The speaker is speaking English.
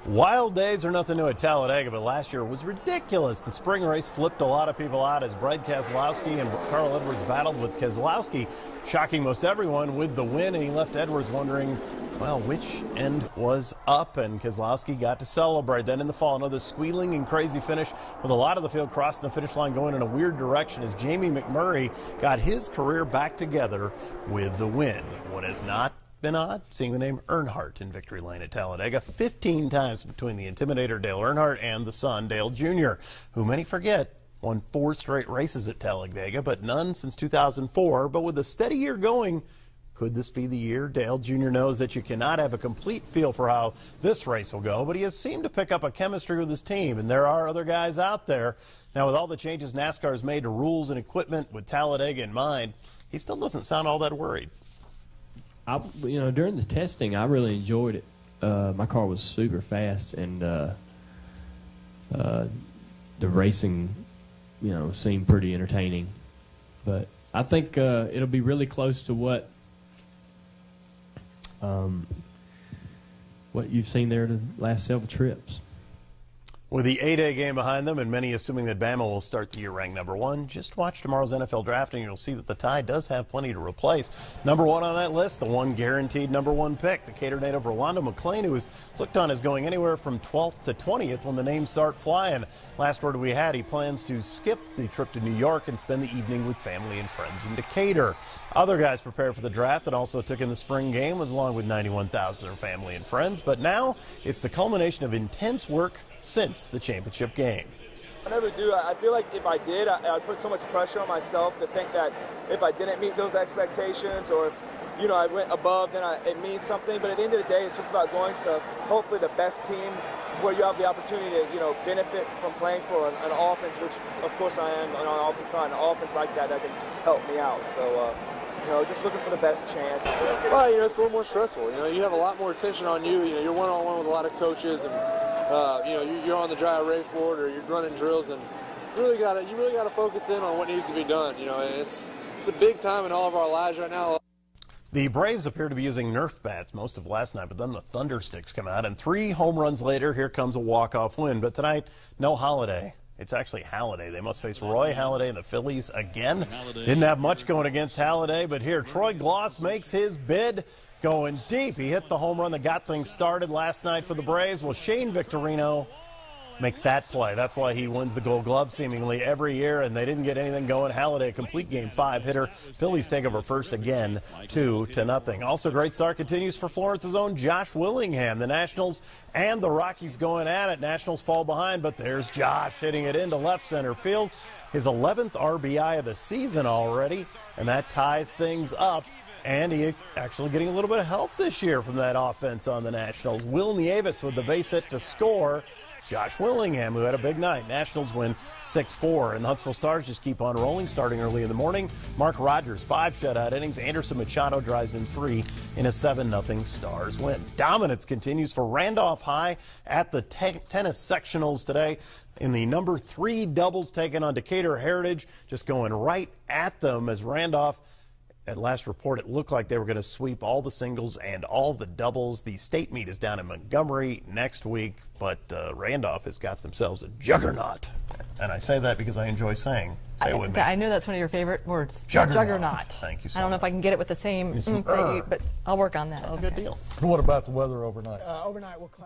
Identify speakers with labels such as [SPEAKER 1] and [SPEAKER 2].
[SPEAKER 1] Wild days are nothing new at Talladega, but last year was ridiculous. The spring race flipped a lot of people out as Brad Keselowski and Carl Edwards battled, with Keselowski shocking most everyone with the win, and he left Edwards wondering, well, which end was up, and Keselowski got to celebrate. Then in the fall, another squealing and crazy finish with a lot of the field crossing the finish line going in a weird direction as Jamie McMurray got his career back together with the win. What has not been odd? Seeing the name Earnhardt in victory lane at Talladega 15 times between the Intimidator Dale Earnhardt and the son Dale Jr., who many forget won 4 straight races at Talladega, but none since 2004. But with a steady year going, could this be the year? Dale Jr. knows that you cannot have a complete feel for how this race will go, but he has seemed to pick up a chemistry with his team, and there are other guys out there. Now, with all the changes NASCAR has made to rules and equipment with Talladega in mind, he still doesn't sound all that worried.
[SPEAKER 2] During the testing, I really enjoyed it. My car was super fast, and the racing, seemed pretty entertaining. But I think it'll be really close to what you've seen there the last several trips.
[SPEAKER 1] With the A-Day game behind them and many assuming that Bama will start the year ranked #1, just watch tomorrow's NFL draft and you'll see that the Tide does have plenty to replace. #1 on that list, the one guaranteed #1 pick, Decatur native Rolando McClain, who is looked on as going anywhere from 12th to 20th when the names start flying. Last word we had, he plans to skip the trip to New York and spend the evening with family and friends in Decatur. Other guys prepared for the draft and also took in the spring game along with 91,000 of their family and friends. But now it's the culmination of intense work since the championship game.
[SPEAKER 3] I never do. I feel like if I did, I'd put so much pressure on myself to think that if I didn't meet those expectations or if, I went above, then it means something. But at the end of the day, it's just about going to hopefully the best team where you have the opportunity to, benefit from playing for an offense, which of course I am on the offense side, an offense like that can help me out. So, just looking for the best chance.
[SPEAKER 4] Well, it's a little more stressful. You have a lot more attention on you. You're one-on-one with a lot of coaches, and you're on the dry erase board or you're running drills, and you really got to focus in on what needs to be done. And it's a big time in all of our lives right now.
[SPEAKER 1] The Braves appear to be using Nerf bats most of last night, but then the Thunder Sticks come out, and 3 home runs later, here comes a walk-off win. But tonight, no Holiday. It's actually Halladay. They must face Roy Halladay and the Phillies again. Didn't have much going against Halladay, but here Troy Gloss makes his bid, going deep. He hit the home run that got things started last night for the Braves. Well, Shane Victorino makes that play. That's why he wins the Gold Glove seemingly every year, and they didn't get anything going. Halladay, a complete Game 5 hitter. Phillies take over first again, 2-0. Also, great start continues for Florence's own Josh Willingham. The Nationals and the Rockies going at it. Nationals fall behind, but there's Josh hitting it into left center field. His 11th RBI of the season already, and that ties things up. And he actually getting a little bit of help this year from that offense on the Nationals. Will Nieves with the base hit to score. Josh Willingham, who had a big night. Nationals win 6-4. And the Huntsville Stars just keep on rolling, starting early in the morning. Mark Rogers, 5 shutout innings. Anderson Machado drives in 3 in a 7-0 Stars win. Dominance continues for Randolph High at the tennis sectionals today. In the #3 doubles taken on Decatur Heritage, just going right at them as Randolph, at last report, it looked like they were going to sweep all the singles and all the doubles. The state meet is down in Montgomery next week, but Randolph has got themselves a juggernaut. And I say that because I enjoy saying. Say it with me.
[SPEAKER 5] I know that's one of your favorite words.
[SPEAKER 1] Juggernaut. Thank you so much.
[SPEAKER 5] I don't know if I can get it with the same, but I'll work on that.
[SPEAKER 1] Oh, good deal.
[SPEAKER 6] What about the weather overnight?
[SPEAKER 7] Overnight, we'll cloud.